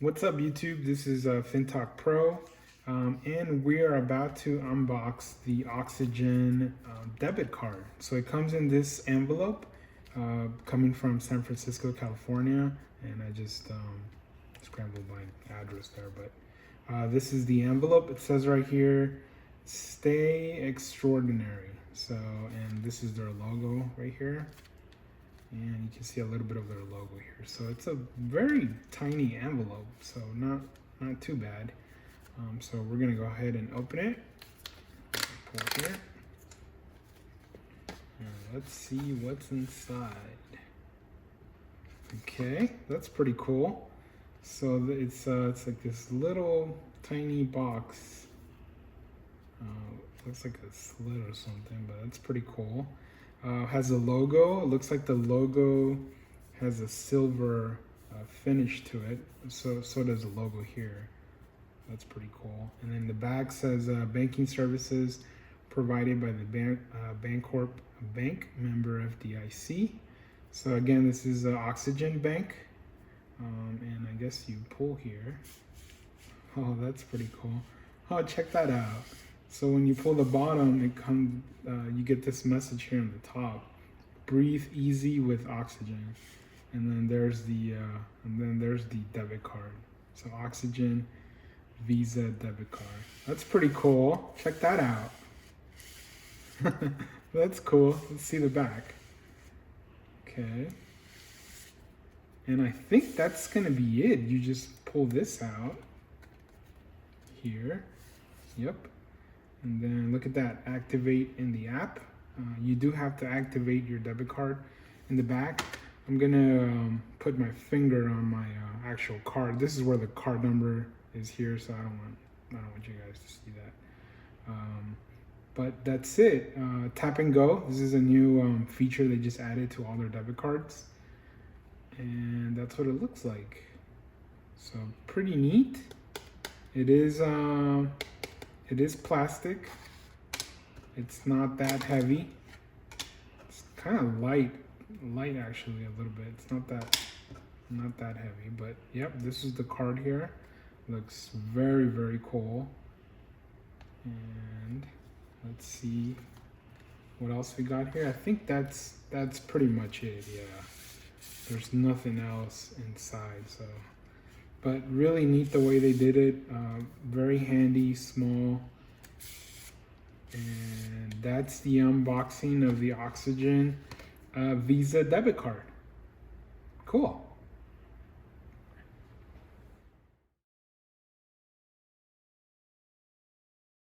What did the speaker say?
What's up YouTube? This is FinTalkPro and we are about to unbox the Oxygen debit card. So it comes in this envelope coming from San Francisco, California, and I just scrambled my address there, but this is the envelope. It says right here, stay extraordinary. So, and this is their logo right here. And you can see a little bit of their logo here. So it's a very tiny envelope, so not too bad. So we're gonna go ahead and open it. Pull here. And let's see what's inside. Okay, that's pretty cool. So it's like this little tiny box. Looks like a slit or something, but it's pretty cool. Has a logo. It looks like the logo has a silver finish to it. So does the logo here. That's pretty cool. And then the back says banking services provided by the Bancorp Bank, member FDIC. So again, this is Oxygen Bank. And I guess you pull here. Oh, that's pretty cool. Oh, check that out. So when you pull the bottom, it comes. You get this message here on the top: "Breathe easy with Oxygen." And then there's the debit card. So Oxygen Visa debit card. That's pretty cool. Check that out. That's cool. Let's see the back. Okay. And I think that's gonna be it. You just pull this out here. Yep. And then look at that, activate in the app. You do have to activate your debit card in the back. I'm gonna put my finger on my actual card. This is where the card number is here, so I don't want you guys to see that. But that's it. Tap and go. This is a new feature they just added to all their debit cards, and that's what it looks like. So pretty neat. It is plastic. It's not that heavy. It's kind of light actually a little bit. It's not that heavy, but yep, this is the card here. Looks very, very cool. And let's see what else we got here. I think that's pretty much it. Yeah, there's nothing else inside, so. But really neat the way they did it. Very handy, small. And that's the unboxing of the Oxygen Visa debit card. Cool.